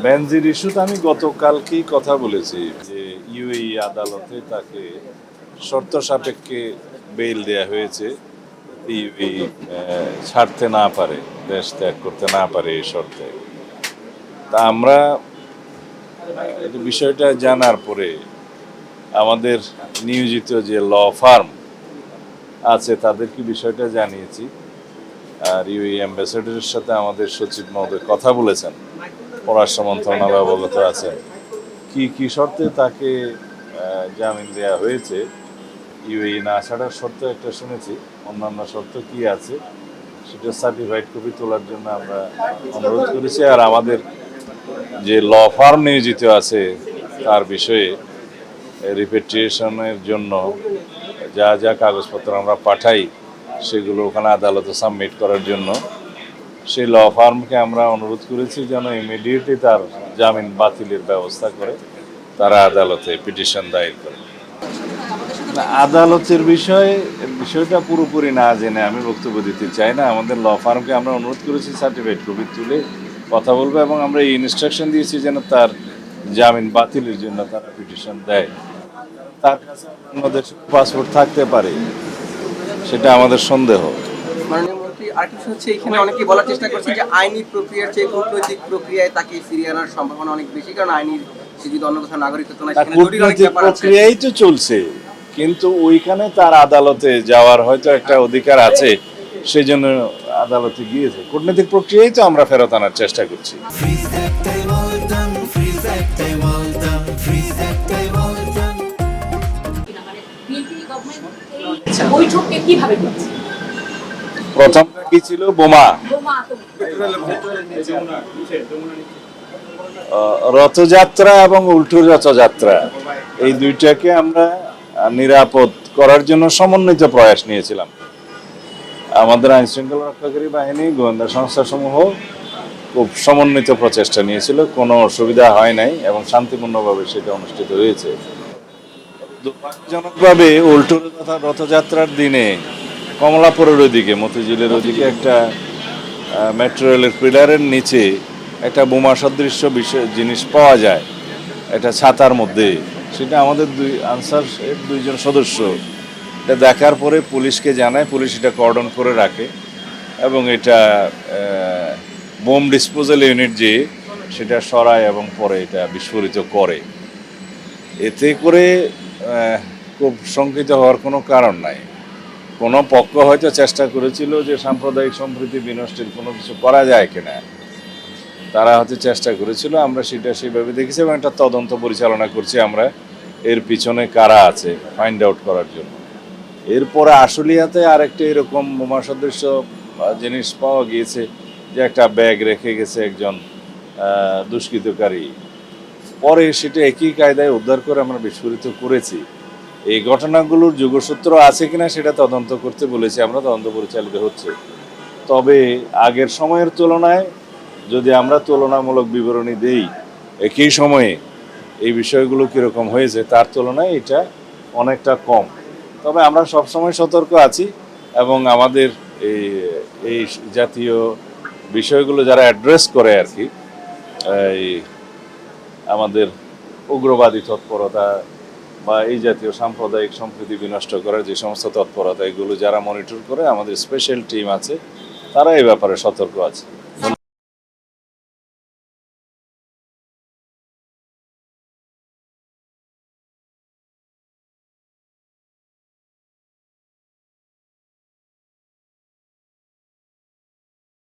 বেনজির ইস্যুতে আমি গতকালকেই কথা বলেছি যে ইউএই আদালতে তাকে শর্ত সাপেক্ষে বেইল দেয়া হয়েছে। ইউএই ছাড়তে না পারে, দেশ ত্যাগ করতে না পারে এই শর্তে। তা আমরা এই বিষয়টা জানার পরে আমাদের নিয়োজিত যে ল ফার্ম আছে তাদেরকে বিষয়টা জানিয়েছি। আর ইউএই অ্যাম্বাসেডরের সাথে আমাদের সচিব মহোদয় কথা বলেছেন, পররাষ্ট্র মন্ত্রণালয় অবগত আছেন কি কি শর্তে তাকে জামিন দেওয়া হয়েছে। ইউএই না ছাড়ার শর্ত একটা শুনেছি, অন্যান্য শর্ত কি আছে সেটা সার্টিফাইড কপি তোলার জন্য আমরা অনুরোধ করেছি। আর আমাদের যে ল ফার্ম নিয়োজিত আছে তার বিষয়ে রিপেট্রিয়েশনের জন্য যা যা কাগজপত্র আমরা পাঠাই সেগুলো ওখানে আদালতে সাবমিট করার জন্য সেই ল ফার্মকে আমরা অনুরোধ করেছি যেন ইমিডিয়েটলি তার জামিন বাতিলের ব্যবস্থা করে তারা আদালতে পিটিশন দায়ের করে। আদালতের বিষয়টা পুরোপুরি না জেনে আমি বক্তব্য দিতে চাই না। আমাদের ল ফার্মকে আমরা অনুরোধ করেছি সার্টিফাইড কপি তুলে কথা বলবো এবং আমরা এই ইনস্ট্রাকশন দিয়েছি যেন তার জামিন বাতিলের জন্য তারা পিটিশন দেয়। তার কাছে অন্য দেশের পাসপোর্ট থাকতে পারে, সেটা আমাদের সন্দেহ। মাননীয় মন্ত্রী, আরেকটি বিষয় হচ্ছে এখানে অনেকেই বলার চেষ্টা করছে যে আইনি প্রক্রিয়ার চেয়ে কূটনৈতিক প্রক্রিয়ায় তাকে ফিরিয়ে আনার সম্ভাবনা অনেক বেশি, কারণ আইনির সে যদি অন্য কোথাও নাগরিকত্ব না, সেখানে জটিল অনেক ব্যাপার আছে। প্রক্রিয়াই তো চলছে, কিন্তু ওইখানে তার আদালতে যাওয়ার হয়তো একটা অধিকার আছে, সেই জন্য আদালতে গিয়েছে। কূটনৈতিক প্রক্রিয়াই তো আমরা ফেরত আনার চেষ্টা করছি। প্রথমটা কি ছিল? বোমা। রথযাত্রা এবং উল্টো রথযাত্রা এই দুইটাকে আমরা নিরাপদ করার জন্য সমন্বিত প্রয়াস নিয়েছিলাম। আমাদের আইন শৃঙ্খলা রক্ষাকারী বাহিনী, গোয়েন্দা সংস্থাসমূহ খুব সমন্বিত প্রচেষ্টা নিয়েছিল, কোনো অসুবিধা হয় নাই এবং শান্তিপূর্ণভাবে সেটা অনুষ্ঠিত হয়েছে। দুর্ভাগ্যজনকভাবে উল্টো রথযাত্রার দিনে কমলাপুরের ওইদিকে, মতিঝিলের ওইদিকে একটা মেট্রো রেলের পিলারের নিচে একটা বোমা সদৃশ্য জিনিস পাওয়া যায়, একটা ছাতার মধ্যে। সেটা আমাদের আনসারের দুইজন সদস্য এটা দেখার পরে পুলিশকে জানায়, পুলিশ এটা কর্ডন করে রাখে এবং এটা বোম ডিসপোজাল ইউনিট যে সেটা সরায় এবং পরে এটা বিস্ফোরিত করে। এতে করে খুব শঙ্কিত হওয়ার কোনো কারণ নাই। কোনো পক্ষ হয়তো চেষ্টা করেছিল যে সাম্প্রদায়িক সম্প্রীতি বিনষ্টের কোনো কিছু করা যায় কিনা, তারা হয়তো চেষ্টা করেছিল। আমরা সেটা সেভাবে দেখেছি এবং একটা তদন্ত পরিচালনা করছি আমরা, এর পিছনে কারা আছে ফাইন্ড আউট করার জন্য। এরপরে আশুলিয়াতে আরেকটা এরকম বোমা সদৃশ্য জিনিস পাওয়া গিয়েছে, যে একটা ব্যাগ রেখে গেছে একজন দুষ্কৃতকারী, পরে সেটা একই কায়দায় উদ্ধার করে আমরা বিস্ফোরিত করেছি। এই ঘটনাগুলোর যোগসূত্র আছে কিনা সেটা তদন্ত করতে বলেছি আমরা, তদন্ত পরিচালিত হচ্ছে। তবে আগের সময়ের তুলনায় যদি আমরা তুলনামূলক বিবরণী দেই একই সময়ে এই বিষয়গুলো কীরকম হয়েছে তার তুলনায় এটা অনেকটা কম। তবে আমরা সবসময় সতর্ক আছি এবং আমাদের এই জাতীয় বিষয়গুলো যারা অ্যাড্রেস করে আর কি, এই আমাদের উগ্রবাদী তৎপরতা বা এই জাতীয় সাম্প্রদায়িক সম্প্রীতি বিনষ্ট করার যে সমস্ত তৎপরতা, এগুলো যারা মনিটর করে, আমাদের স্পেশাল টিম আছে, তারা এই ব্যাপারে সতর্ক আছে।